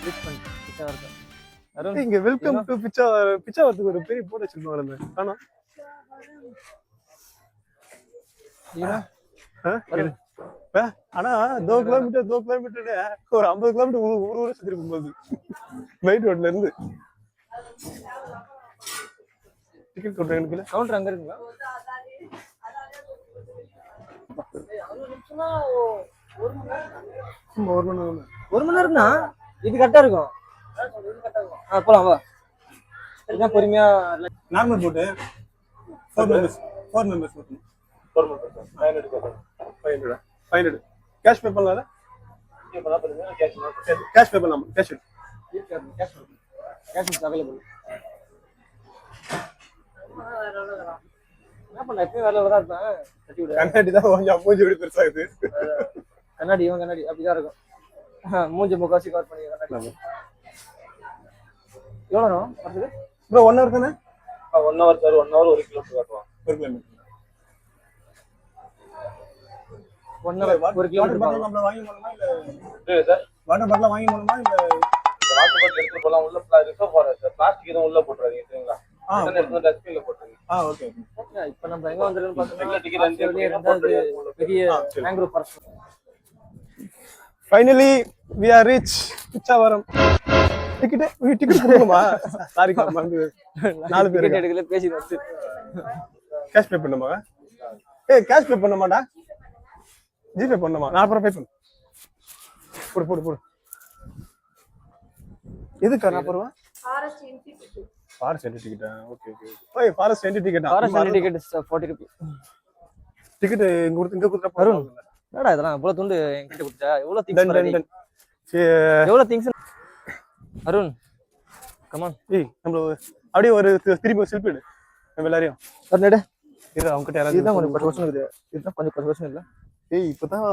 Reach பண்ணி பிச்சாவரம். அருண் இங்க welcome to பிச்சாவரத்துக்கு ஒரு பெரிய போர்டு வச்சிருப்பாங்க. ஆனா ஆனா 2 கிலோமீட்டர் ஒரு 50 கிலோமீட்டர் ஊர் சுத்தி இருக்கும்போது மெயின் ரோட்ல இருந்து டிக்கெட் கவுண்டர் கவுண்டர் அங்க இருக்குங்களா? ஒரு மணி நேரம்னா இது கரெக்டா இருக்கும். போலாம் வா. இதுதான் பொறுமையா நார்மல் போட்டு 4 மெம்பர்ஸ் மட்டும் 500 கேஷ் பே பண்ணலாம்ல? கேஷ் பே பண்ணலாமா? Cash available. என்ன பண்ண எப்பயும் வேலை தான் இருப்பேன். கண்ணாடி தான் கொஞ்சம் மூஞ்சி விட பெருசா இது. கண்ணாடி அப்படிதான் இருக்கும். மூஞ்சி முக்காசி கவர் பண்ணி கண்ணாடி. எவ்வளோ நேரம் வருது ப்ரோ? 1 ஹவர் தானே? 1 ஹவர் சார். 1 ஹவர் 1 கிலோமீட்டர் காட்டுவான். 1 கிலோமீட்டர். 1 ஹவர் 1 கிலோமீட்டர் நம்ம வாங்கி போணுமா இல்ல சார்? வாட்டர் பாட்டில் வாங்கி போணுமா இல்ல வாட்டர் பாட்டில் எடுத்து போலாம். உள்ள ரிசர்வ் ஃபார் சார். பிளாஸ்டிக் எதுவும் உள்ள போட்டுறாதீங்க சரிங்களா? டஸ்ட்பின்ல போட்டுருங்க. ஓகே. இப்போ நம்ம எங்க வந்திருக்கோம் பார்த்தீங்கன்னா டிக்கெட் பெரிய mangrove forest. Finally we are reach Pichavaram. Ticket கொடுக்கணுமா? சாரி மறந்து 4 பேர் எடுக்கல பேசி வந்து கேஷ் பே பண்ணுமா? கேஷ் பே பண்ணமாடா, ஜிபே பண்ணுமா? நான் அப்புறம் பே பண்ணு. போடு எதுக்கு 40 ரூபாய்? ஃபாரஸ்ட் என்ட்ரி டிக்கெட்டா? ஓகே. ஃபாரஸ்ட் என்ட்ரி டிக்கெட்டா? ஃபாரஸ்ட் என்ட்ரி டிக்கெட் 40 ரூபாய். டிக்கெட் இங்க கொடுத்தா அருண் என்னடா இதெல்லாம் இவ்வளவு துண்டு என்கிட்ட கொடுத்தா? எவ்வளவு திங்ஸ் எவ்வளவு திங்ஸ் அருண் கம் ஆன். நம்ம அப்படியே ஒரு திருப்பி செல்ஃபி எடு நம்ம எல்லாரையும். வரனடா இரு அவங்க கிட்ட யாராவது. இதுதான் கொஞ்சம் பர்சனல் இருக்குது. இதுதான் கொஞ்சம் பர்சனல் இல்ல. இப்பதான்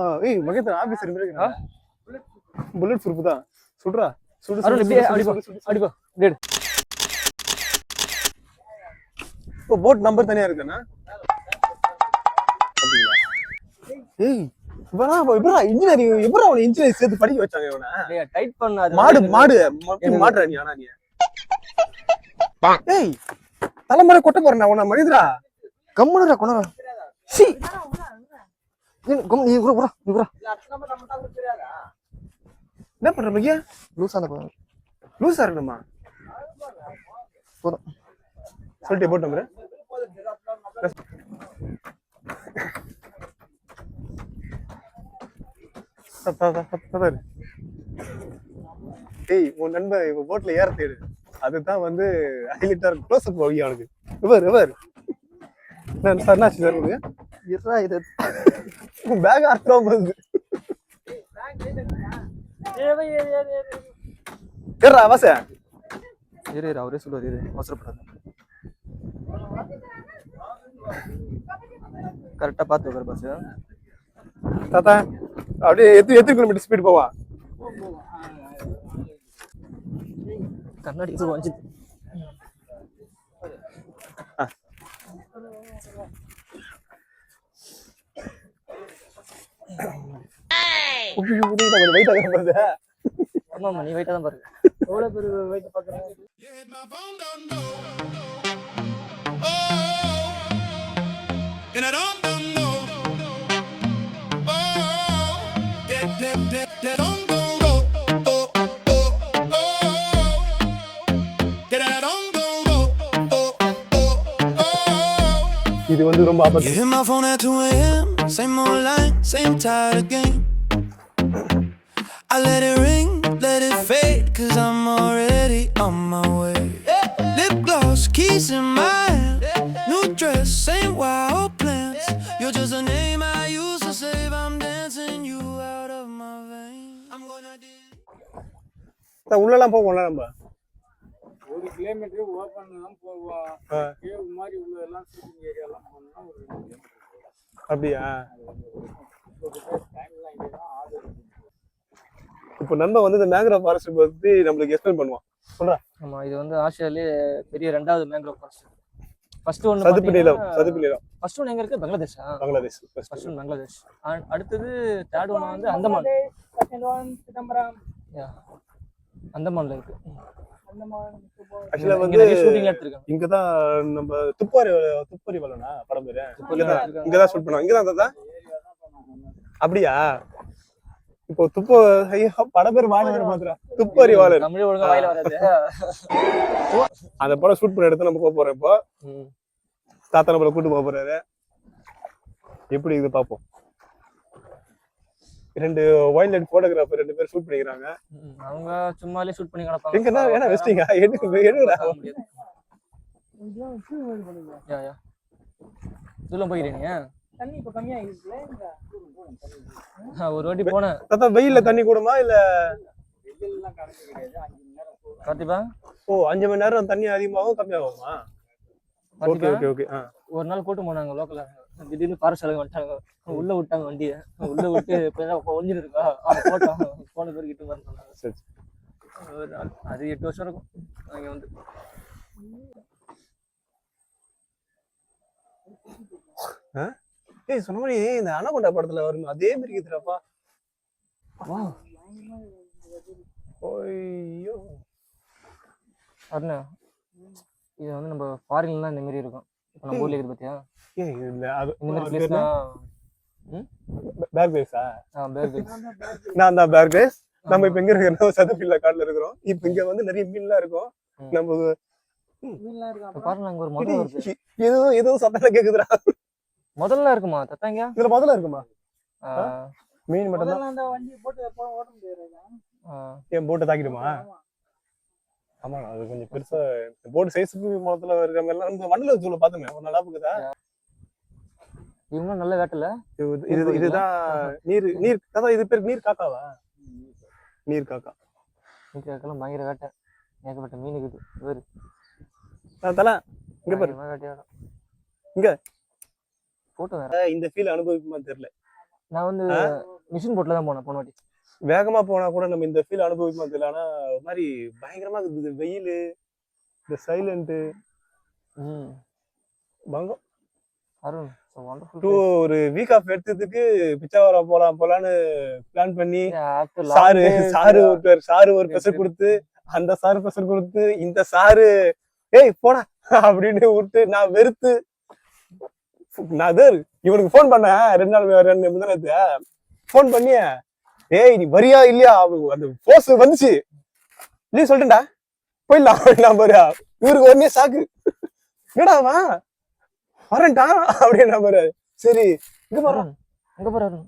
மகேந்திர ஆபீசர் இருக்கா? புல்லட் ப்ரூஃப் தான். சுடுறா சுடு. அருண் இப்படி அடிப்போ டேட். இப்போ போட் நம்பர் தனியா இருக்குனா? அப்படிங்களா? இவனா இன்ஜினியரிங் எப்பறா அவன இன்ஜினியரிங் சேர்த்து படிக்க வச்சாங்க இவனா? டைட் பண்ண அது மாடுறா நீ. ஆனா நீ தலைமுறை கொட்ட போறேன் அவன மகேந்திரா. கம்முனடா கொனடா. சி நீ குறா. என்ன பண்ற பையா? லூசா இருக்கணுமா? போதும் சொல்லிட்டு போட் நம்பர். உன் நண்பன் இப்ப போட்ல ஏற தேடு. அதுதான் வந்து ஹைலைட்டா இருக்கு. க்ளோஸ் அப் வழி அவனுக்கு. ரிவர் நான் சர்னாச்சு சார் உங்களுக்கு இருடா இது பேக் ஆர்த்ரோம் போகுது. ஏறா வாச இரு அவரே சொல்லுவார். இரு அவசரப்படாத. கரெக்டா பார்த்து உட்கார் பாஸ். தாத்தா அப்படியே எத்தனை கிலோமீட்டர் ஸ்பீட் போவா? கண்ணாடி இது வாஞ்சி. வெயிட் ஆக போகுது. ஆமாமா நீ வெயிட்டா தான் பாருங்க. எவ்வளவு பேர் வெயிட் பாக்குறீங்க? இது வந்து ரொம்ப ஆபத்து. You hit my phone at 2 a.m. Same old line, same tired game. I let it ring, let it fade, 'cause I'm already on my way. Lip gloss, keys in my hand, new dress, same wild plans. You're just a name I use to save. I'm dancing you out of my veins. I'm gonna do. உள்ளலாம் போவோம்ல நம்ம. 1 kilometre open தான் போவோம். Cave மாதிரி உள்ளதெல்லாம் shooting ஏரியாலாம் போனோம்னா ஒரு 2 kilometre. அப்படியா? இப்போ நண்பன் வந்து இந்த மேங்க்ரோவ் ஃபாரஸ்ட் பத்தி நம்மளுக்கு எக்ஸ்பிளைன் பண்ணுவான். சொல்றா. ஆமா இது வந்து ஆசியாவிலேயே பெரிய 2வது மேங்க்ரோவ் ஃபாரஸ்ட். ஃபர்ஸ்ட் ஒன்னு சதுப்பு நிலம். ஃபர்ஸ்ட் ஒன்னு எங்க இருக்கு? பங்களாதேஷா? பங்களாதேஷ். First one Bangladesh. அடுத்தது 3rd ஒன் வந்து அந்தமான். Second one Chidambaram. அந்தமான்ல இருக்கு. அந்த மாதிரி ஆக்சுவலா இங்க வந்து நிறைய ஷூட்டிங் எடுத்திருக்காங்க. இங்கதான் நம்ம துப்பாரி வளனா படம் பேரு துப்பாரி வளம். இங்கதான் ஷூட் பண்ணுவாங்க. இங்கதான் தாத்தா அப்படியா? இப்போ ஐயோ படம் பேர் வாழ வேற மாத்திரா துப்பாரி வாழர். தமிழ் ஒழுங்கா வாயில வராது. அந்த படம் ஷூட் பண்ண இடத்துல நம்ம போக போறோம். இப்போ தாத்தா நம்மள கூட்டு போக போறாரு. எப்படி இது பாப்போம். 2 வைல்ட் லைஃப் போட்டோகிராஃபர் 2 பேர் ஷூட் பண்ணிக்கிறாங்க. அவங்க சும்மாலே ஷூட் பண்ணி கிடப்பாங்க. எங்கன்னா ஏன்னா வெஸ்டிங்கா எடுடா யா யா இதுல போயிரீங்க. தண்ணி இப்ப கம்மியா இருக்குல்ல இந்த ஒரு வாட்டி போனேன். தாத்தா வெயில்ல தண்ணி கூடுமா இல்ல வெயில்லாம் கணக்கு கிடையாது. 5 மணி நேரம் போதும். கார்த்திபா ஓ 5 மணி நேரம் தண்ணி அதிகமாகும் கம்மியாகுமா? Okay okay okay. ஒரு நாள் கூட்டு போனாங்க லோக்கல்ல. திடீர்னு ஃபாரஸ்ட் ஆளுங்க வந்துட்டாங்க. உள்ள விட்டாங்க வண்டியை. உள்ள விட்டு ஒளிஞ்சிட்டு இருக்கா போட்டோம். போன பேர் கிட்ட மாதிரி சொன்னாங்க. சரி ஒரு நாள் அது 8 வருஷம் இருக்கும். அங்க வந்து ஏய் சொன்ன மாதிரி இந்த அனகொண்டா படத்துல வரும் அதே மாதிரி இருக்குதுடாப்பா. ஐயோ அருணா இது வந்து நம்ம ஃபாரின்லாம் இந்த மாதிரி இருக்கும். இப்போ நம்ம ஊர்ல இருக்குது பாத்தியா? ஏய் இல்ல அது இந்த மாதிரி பிளேஸ்லாம் பேர் பேஸா? பேர் பிளேஸ். நான் தான் பேர் பேஸ். நம்ம இப்ப எங்க இருக்கோம்? சதுப்பில்ல காட்டுல இருக்கிறோம். இப்ப இங்க வந்து நிறைய மீன்லாம் இருக்கும். நம்ம மீன்லாம் இருக்கா? இப்ப பாருங்க அங்க ஒரு முதல்ல வருது. ஏதோ சத்தம் கேக்குதுடா. முதல்ல இருக்குமா தத்தாங்க? இதுல முதல்ல இருக்குமா? மீன் மட்டும் தான். முதல்ல அந்த வண்டியை போட்டு ஓட முடியாது. ஏன் போட்டை தாக்கிடுமா? ஆமா அது கொஞ்சம் பெருசா போட் சைஸுக்கு முதல்ல இருக்கிற மாதிரி எல்லாம் இந்த மண்ணில் வச்சு பார்த்தோமே ஒரு நல்லா இருக்குதா? இவங்க நல்ல வேட்டல. இதுதான் நீர் அதான் இது பேர் நீர் காக்காவா? நீர் காக்கா. நீர் காக்கெல்லாம் பயங்கர வேட்டை. ஏகப்பட்ட மீன் இருக்குது. வேறு தல இங்க பாரு. வேட்டையாடும். இங்க போட்டோ வேற. இந்த ஃபீல் அனுபவிக்குமா தெரியல. நான் வந்து மிஷின் போட்ல தான் போனேன் போன வாட்டி. வேகமா போனா கூட நம்ம இந்த ஃபீல் அனுபவிக்குமா தெரியல. ஆனா ஒரு மாதிரி பயங்கரமா இருக்குது. வெயில், இந்த சைலண்ட் பங்கம். அருண் வண்டர்ஃபுல். ஒரு வீக் ஆஃப் எடுத்ததுக்கு பிச்சாவரம் போலான்னு பிளான் பண்ணி சாரு ஒரு பெசர் கொடுத்து அந்த சாரு பெசர் கொடுத்து இந்த சாரு ஏய் போடா அப்படின்னு விட்டு நான் வெறுத்து நான் இவனுக்கு போன் பண்ணேன் 2 முந்தினத்து போன் பண்ணி ஏய் நீ வரியா இல்லையா அந்த போஸ் வந்துச்சு இல்லையா சொல்லிட்டேன்டா போயிடலாம் நான் பாரு இவருக்கு ஒன்னே சாக்கு என்னடாவா வரேன்டா அப்படின்னா பாரு சரி இங்க பாரு அங்க பாரு அருண்.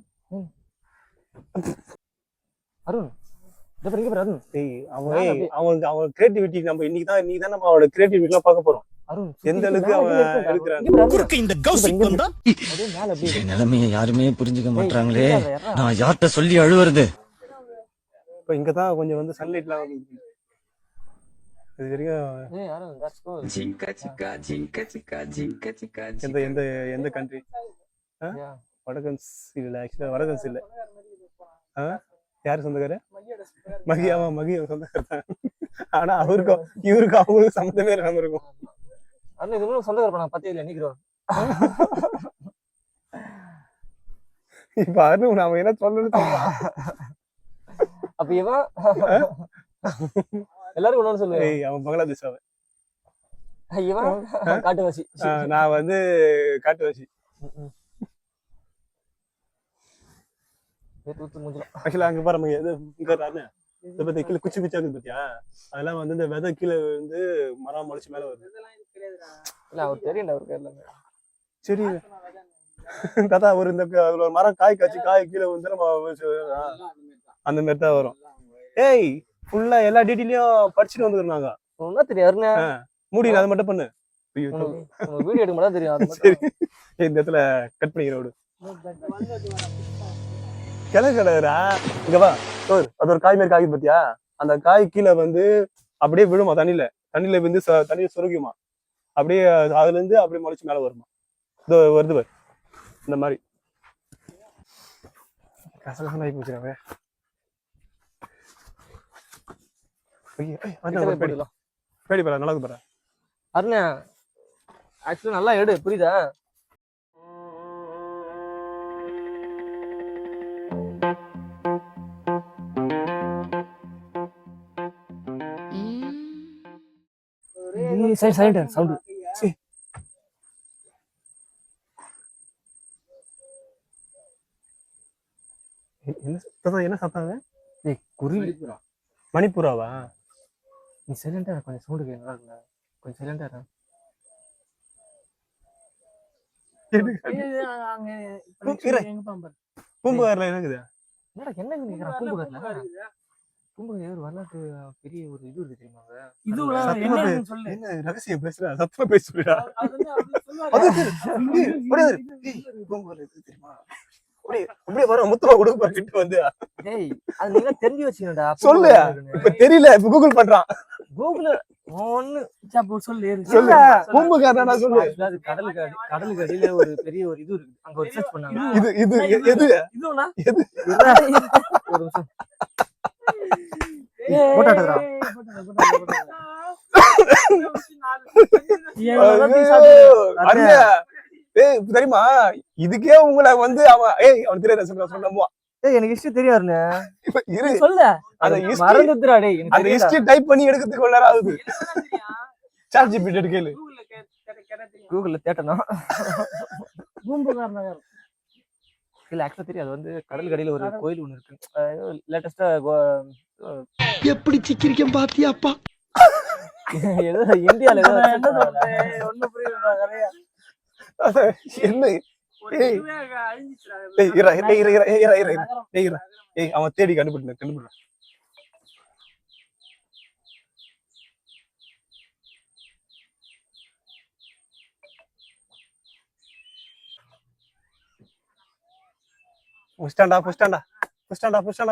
அருண் இங்க பாரு அருண். அவன் கிரியேட்டிவிட்டி நம்ம இன்னைக்கு தான் நம்ம அவனோட கிரியேட்டிவிட்டி எல்லாம் பார்க்க போறோம். அருண் எந்த அளவுக்கு அவன் எடுக்கிறான். இந்த கௌசிக் வந்தா என் நிலைமைய யாருமே புரிஞ்சுக்க மாட்டாங்களே. நான் யார்கிட்ட சொல்லி அழுவுறது? இப்ப இங்கதான் கொஞ்சம் வந்து சன்லைட்லாம் வந்து இது வரைக்கும் எந்த கண்ட்ரி? வடகன்ஸ் இல்ல ஆக்சுவலா வடகன்ஸ் இல்ல. யாரு சொந்தக்காரு? மகி சொந்தக்கார தான். ஆனா அவருக்கும் இவருக்கும் அவங்களுக்கு சம்மந்தமே இல்லாம இருக்கும். அண்ணா இது மூலம் சொந்தக்கார நான் பத்தே இல்ல நிக்கிறோம். இப்ப அருண் நாம என்ன சொல்லணும்? அப்ப இவன் எல்லாரும் ஒண்ணு சொல்லுவேன். ஏய் அவன் பங்களாதேஷ் அவன். இவன் காட்டுவாசி. நான் வந்து காட்டுவாசி. ஆக்சுவலா அங்க பாரு இங்க பத்தி கீழே குச்சி குச்சா இருக்குது பாத்தியா? அதெல்லாம் வந்து இந்த விதை கீழே வந்து மரம் முளைச்சு மேல வருது. இல்ல அவர் தெரியல அவருக்கு எல்லாமே. சரி தாத்தா ஒரு இந்த மரம் காய் காய்ச்சி காய் கீழே வந்து நம்ம அந்த மாதிரி தான் வரும். ஏய் ஃபுல்லா எல்லா டீட்டெயிலையும் படிச்சுட்டு வந்துருந்தாங்க. ஒன்னும் தெரியாது. மூடி அதை மட்டும் பண்ணு. வீடியோ எடுக்க மட்டும் தெரியும். சரி இந்த இடத்துல கட் பண்ணிக்கிற விடு. கிழக்கடா இங்க வா. அது ஒரு காய் மாதிரி காய் பாத்தியா? அந்த காய் கீழே வந்து அப்படியே விழுமா தண்ணியில வந்து தண்ணியை சுருக்குமா அப்படியே அதுல இருந்து அப்படியே முளைச்சு மேல வருமா. இதோ வருது பாரு இந்த மாதிரி கசகசம் ஆகி போச்சுறாவே. பேடி பாரு நல்லா பாரு அருணா. ஆக்சுவலா நல்லா எடு புரியுதா? Silent sound. என்ன சத்தாங்க? ஏய் குருவி. மணிப்புறாவா? நீ சைலண்டா இரு, கொஞ்சம் சவுண்ட் கேட்க நல்லா கொஞ்சம் சைலண்டா இரு. பூம்புகார்ல என்னங்குது? என்னடா என்ன கேக்குறா பூம்புகார்ல? பூம்புகார் ஒரு வரலாற்று பெரிய ஒரு இது இருக்கு தெரியுமாங்க? என்ன ரகசியம் பேசுற? சத்தமா பேசுறா. பூம்புகார்ல இருக்கு தெரியுமா? அப்படியே வர முத்தமா கொடுக்க கிட்ட வந்து. டேய் அது நீங்க தெரிஞ்சு வச்சீங்கடா. சொல்லு. இப்ப தெரியல, இப்ப கூகுள் பண்றான். கூகுள் ஒன்னு சொல்லு. பூம்புகார்னா சொல்லு. அது கடலுக்கு அடியில ஒரு பெரிய ஒரு இது இருக்கு. அங்க ஒரு ரிசர்ச் பண்ணாங்க. இது எது? இதுனா எது? ஒரு நிமிஷம். போட்டாடா. தெரியுமா இதுக்கே உங்களை வந்து அவன் அவன் தெரியாத சொல்லுவான். எனக்கு ஹிஸ்டரி தெரியாதுன்னு சொல்லு. மறந்துடுறா டேய். அந்த ஹிஸ்டரி டைப் பண்ணி எடுக்கிறதுக்கு கொஞ்ச நேரம் ஆகுது. சாட் ஜிபிடி கேளு. கூகுள்ல தேட்டணும். பூம்புகார் நகர் இல்ல ஆக்சுவலா தெரியும். அது வந்து கடலுக்கு அடியில ஒரு கோயில் ஒண்ணு இருக்கு. லேட்டஸ்டா எப்படி சிக்கிரிக்கம் பாத்தியாப்பா? ஏதோ இந்தியால ஏதோ ஒண்ணு புரியுதா கதையா? என்ன அவன் தேடி கண்டுபிடிறான்.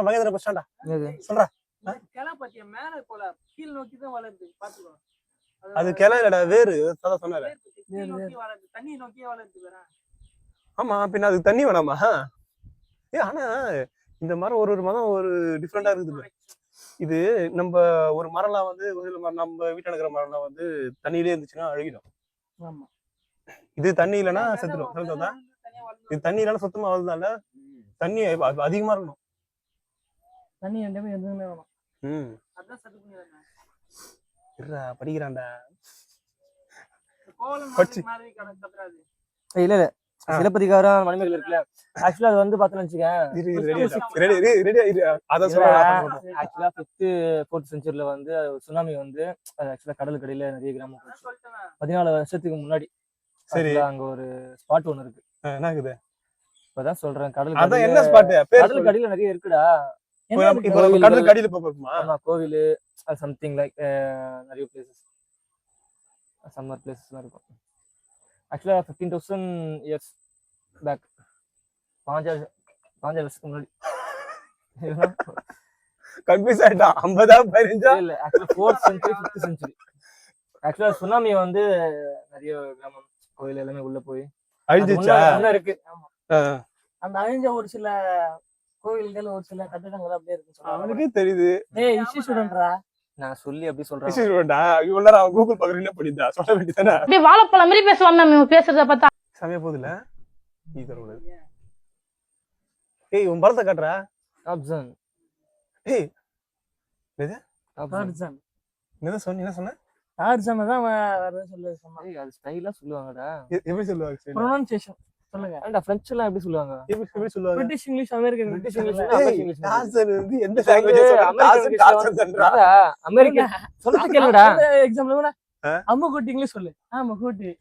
மகேந்திர பஸ் ஸ்டாண்டா சொல்றா. மேல போல கீழ் நோக்கி தான் வளருது பாத்துக்கோ. அது கிளையிலடா வேறு சொன்னாரு. தண்ணி நோக்கியே வளருது வேற. ஆமா பின்ன அதுக்கு தண்ணி வேணாமா? ஆனா இந்த மரம் ஒரு மரம் ஒரு டிஃப்ரெண்டா இருக்குது. இது நம்ம ஒரு மரம்லாம் வந்து நம்ம வீட்டுல இருக்கிற மரம்லாம் வந்து தண்ணியிலே இருந்துச்சுன்னா அழுகிடும். இது தண்ணி இல்லைன்னா செத்துடும். இது தண்ணி இல்லைன்னா சுத்தமா வருதுனால தண்ணி அதிகமா இருக்கணும். தண்ணி ரெண்டுமே எதுவுமே வேணும். அதான் சத்து பண்ணிடுறாங்க. படிக்கிறான்டா. இல்ல இல்ல சிலப்பதிகாரம் மணிமேகலை இருக்குல்ல. ஆக்சுவலா அது வந்து பாத்தீங்கன்னு வச்சுக்கேன். ஆக்சுவலா 5th 4th செஞ்சுரியில வந்து சுனாமி வந்து ஆக்சுவலா கடலுக்கு அடியில நிறைய கிராமம் போச்சு. 14 வருஷத்துக்கு முன்னாடி. சரி அங்க ஒரு ஸ்பாட் ஒண்ணு இருக்கு. என்ன இருக்குது? இப்பதான் சொல்றேன். கடலுக்கு அடியில நிறைய இருக்குடா. கடலுக்கு அடியில போறோமா? ஆமா கோவில் சம்திங் லைக் நிறைய பிளேசஸ் சம்மர் பிளேசஸ்லாம் இருக்கும். ஆக்சுவலா 15,000 years பேக் 5,000 வருஷத்துக்கு முன்னாடி. கன்ஃபியூஸ் ஆயிட்டான். 50 15 இல்ல ஆக்சுவலா 4th century 5th century. ஆக்சுவலா சுனாமி வந்து நிறைய கிராமம் கோயில் எல்லாமே உள்ள போய் அழிஞ்சிச்சா இருக்கு. அந்த அழிஞ்ச ஒரு சில கோயில்கள் ஒரு சில கட்டிடங்கள் அப்படியே இருக்கு. அவனுக்கே தெரியுது. ஹிஸ்டரி ஸ்டூடெண்ட்ரா நான் சொல்லி அப்படி சொல்றேன். ஹிஸ்டரி ஸ்டூடெண்டா இவ்வளவு நேரம் கூகுள் பக்கற என்ன பண்ணிட்டா சொல்ல வேண்டியதானே? அப்படியே வாழைப்பழம் மாதிரி பேசுவான் மேம் பேசுறத பார்த்தா. சமய போதுல நீ தரக்கூடாது. உன் பரத்தை காட்டுறா. டாப்சன். எது? டாப்சன். என்ன சொன்ன? டாப்சன் தான் வேற சொன்னாங்க. அது ஸ்டைலா சொல்லுவாங்கடா. எப்படி சொல்லுவாங்க? ப்ரொனன்சியேஷன் சொல்லுங்க. அண்டா பிரெஞ்ச் எல்லாம் எப்படி சொல்லுவாங்க? எப்படி சொல்லுவாங்க? British English American British English Dobson வந்து எந்த லாங்குவேஜ் சொல்றா? அமெரிக்கன் சொல்றது கேளுடா. எக்ஸாம்பிள் அம்முக்குட்டி இங்கிலீஷ் சொல்லு. அம்முக்குட்டி.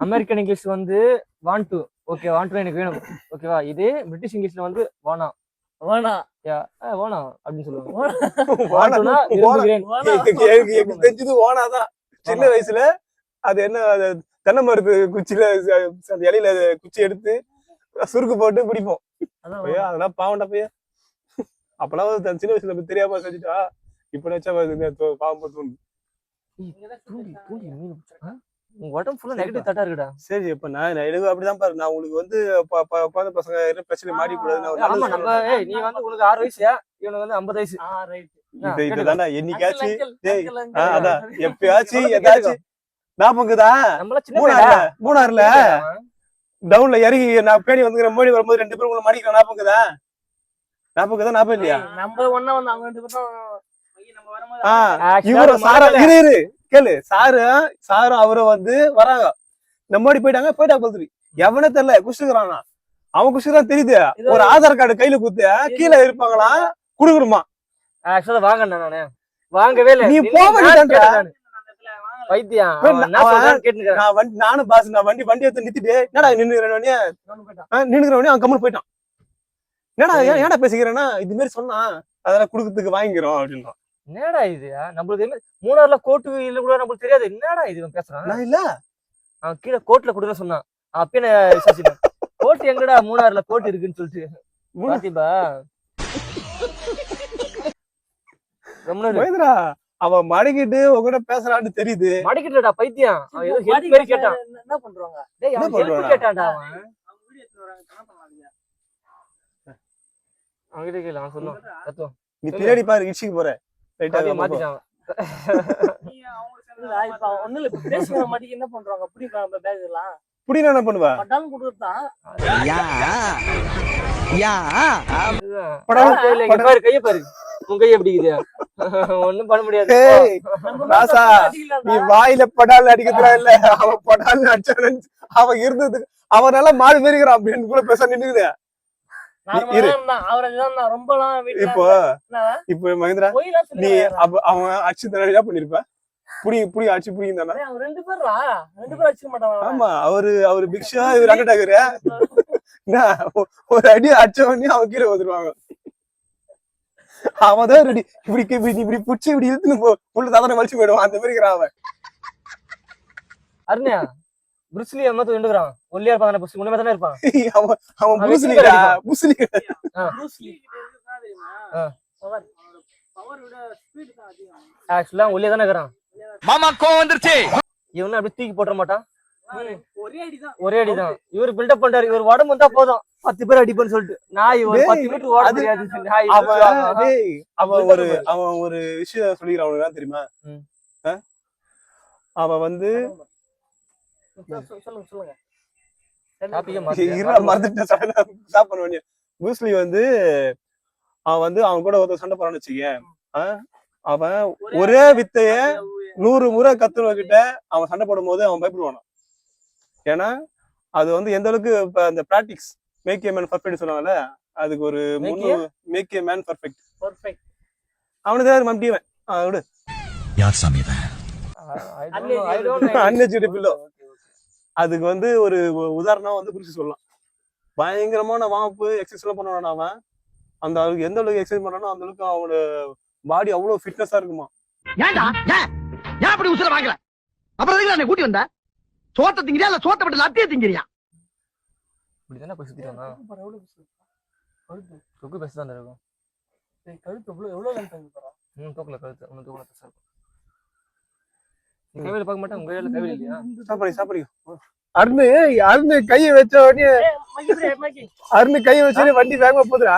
அமெரிக்கன் இங்கிலீஷ் வந்து want to. Okay want to எனக்கு வேணும். ஓகேவா? இது பிரிட்டிஷ் இங்கிலீஷ்ல வந்து வானா. வானா அப்படின்னு சொல்லுவாங்க. வானானா விரும்புகிறேன். எனக்கு தெரிஞ்சது வானாதான். சின்ன வயசுல அது என்ன தென்னை மரத்து குச்சியில அந்த இலையில குச்சி எடுத்து சுருக்கு போட்டு பிடிப்போம். அதெல்லாம் பாவண்டா பையன். அப்பெல்லாம் சின்ன வயசுல தெரியாம செஞ்சுட்டா இப்ப நினைச்சா பாவம் போட்டு. உடம்பு ஃபுல்லா நெகட்டிவ் தாட்டா இருக்குடா. சரி இப்ப நான் எனக்கு அப்படிதான் பாரு. நான் உங்களுக்கு வந்து குழந்தை பசங்க என்ன பிரச்சனை மாடி கூடாது. ஆமா நம்ம நீ வந்து உனக்கு 6 வயசு இவனுக்கு வந்து 50 வயசு. இதுதானே என்னைக்காச்சும் அதான் எப்பயாச்சும் ஏதாச்சும் ஞாபகம்தா. மூணாறுல டவுன்ல இறங்கி நான் பேடி வந்து மோடி வரும்போது 2 பேரும் உங்களை மாடிக்கிறேன். ஞாபகம் இல்லையா? நம்ம ஒண்ணா வந்து அவங்க 2 பேரும் நம்ம வரும்போது இவரும் சாரா இரு கேளு சாரும் அவரும் வந்து வராங்க. நம்மாடி போயிட்டாங்க போதுரி எவனே தெரியல குடிச்சுக்கிறானா. அவன் குடிச்சுக்கிறான் தெரியுது. ஒரு ஆதார் கார்டு கையில குத்து கீழே இருப்பாங்களாம் குடுக்கணுமா. ஆக்சுவலா வாங்கண்ணா நானு வாங்கவே இல்ல. நீ போக வேண்டியதான்டா. பைத்தியம் அவன் என்ன சொல்றான்னு கேட்டுக்கிறேன். நானும் பாஸ் நான் வண்டி எடுத்து நிறுத்திட்டு என்னடா நின்னுக்கிறவனே அவன் கம்முன்னு போயிட்டான். என்னடா ஏன்டா பேசிக்கிறேன்னா இது மாதிரி சொன்னா அதெல்லாம் குடுக்கறதுக்கு வாங்கிக்கிறோம் அப்படின்றான். என்னடா இது நம்மளுக்கு மூணாறுல கோர்ட்டு இல்ல கூட நம்மளுக்கு தெரியாது. என்னடா இது பேசுறான். நான் இல்ல அவன் கீழே கோர்ட்ல கொடுக்க சொன்னான். அப்பயே நான் விசாரிச்சேன். கோர்ட் எங்கடா மூணாறுல கோர்ட் இருக்குன்னு சொல்லிட்டு பாத்திபா மகேந்திரா அவன் மடக்கிட்டு உங்ககிட்ட பேசுறான்னு தெரியுது. மடக்கிட்டுடா பைத்தியம். அவன் ஏதோ ஹெல்ப் மாதிரி கேட்டான். என்ன பண்றாங்க? டேய் அவன் ஹெல்ப் கேட்டான்டா அவன். அவங்க வீடியோ எடுத்து வராங்க என்ன பண்ணாதீங்க. அவன் கிட்ட கேளு அவன் சொல்லுவான். தத்துவம் நீ பின்னாடி பாரு இடிச்சுக்கு போற ரைட்டா மாத்திட்டான். நீ அவங்க சொல்லுடா இப்ப ஒண்ணு இல்ல பேசுற மாட்டிக்கு என்ன பண்றாங்க? புடி பேக் எல்லாம் புடி என்ன பண்ணுவ? பட்டாலும் குடுறதான். பாரு கைய பாரு. உன் கைய எப்படி இருக்குது? ஒண்ணும் பண்ண முடியாது. ராசா நீ வாயில படால் அடிக்கிறா இல்ல அவன் படால் அடிச்சானு அவன் இருந்தது அவன் நல்லா மாடு மேரிக்கிறான் அப்படின்னு கூட பேச நின்னுக்குது. இப்போ மகேந்திரா நீ அவன் அடிச்சு தானே என்ன பண்ணிருப்ப? புடி அடிச்சு புடிங்க தானே. ரெண்டு பேர் அடிச்சுக்க மாட்டாங்க. ஆமா அவரு பிக்ஷா இவர் அங்கட்டாக்குற ஒரு அடி அடிச்ச உடனே அவன் கீழே வந்துருவாங்க. அவன் தான் ரெடி இப்படி புடிச்சு இப்படி இழுத்துன்னு புள்ள தாத்தனை வலிச்சு போயிடுவான். அந்த மாதிரி அவன் அருண்யா புருஸ்லி அம்மா தூண்டுறான். ஒல்லியா இருப்பான் புருஸ்லி முன்னமே தானே இருப்பான். அவன் புருஸ்லிடா புருஸ்லி பவர் விட ஸ்பீட் தான் அதிகம். ஆக்சுவலா ஒல்லியா தானே இருக்கிறான். மாமா கோவம் வந்துருச்சு. இவனும் அப்படி தூக்கி போட மாட்டான். ஒரே அடிதான். இவர் பில்டப் பண்றாரு. இவர் உடம்பு வந்தா போதும் 10 பேர் அடிப்பேன்னு சொல்லிட்டு நாய் ஒரு 10 மீட்டர் ஓட தெரியாது. அவன் ஒரு விஷயம் சொல்லிக்கிறான். அவனுக்கு தெரியுமா? அவன் வந்து சொல்லுங்க புருஸ்லி வந்து அவன் கூட ஒருத்தர் சண்டை போறான்னு வச்சுக்க. அவன் ஒரே வித்தைய 100 முறை கத்துனவங்கிட்ட அவன் சண்டை போடும் போது அவன் பயப்படுவானா. ஏன்னா அது வந்து எந்த அளவுக்கு இப்ப அந்த practice make a man perfect சொல்லுவாங்கல்ல அதுக்கு ஒரு மேக் ஏ மேன் பர்ஃபெக்ட் அவனுக்கு தான் மம்டிவன் விடு. யார் சாமி அதுக்கு வந்து ஒரு உதாரணம் வந்து புரிச்சு சொல்லலாம். பயங்கரமான வாம்பு எக்ஸசைஸ் எல்லாம் பண்ணுவானா அவன். அந்த அளவுக்கு எந்த அளவுக்கு எக்ஸசைஸ் பண்ணானோ அந்த அளவுக்கு அவனோட பாடி அவ்வளவு ஃபிட்னஸா இருக்குமா. ஏன் அப்படி உசுர வாங்கல? அப்புறம் எதுக்கு கூட்டி வந்த? சோத்த திங்கிறியா இல்ல சோத்த பட்டு லத்திய திங்கிறியா? இப்படிதானே போய் சுத்திட்டானா? தொக்கு பேசதான் இருக்கும். கழுத்து எவ்வளவு லென்த் பாரு. தூக்கல கழுத்து ஒன்னு தூக்கல பேச இருக்கும். நீ கையில பார்க்க மாட்டேன். உங்க கையில கையில இல்லையா? சாப்பிடு அருண் கையை வச்ச உடனே அருண் கையை வச்ச உடனே வண்டி வேகமா போதுடா.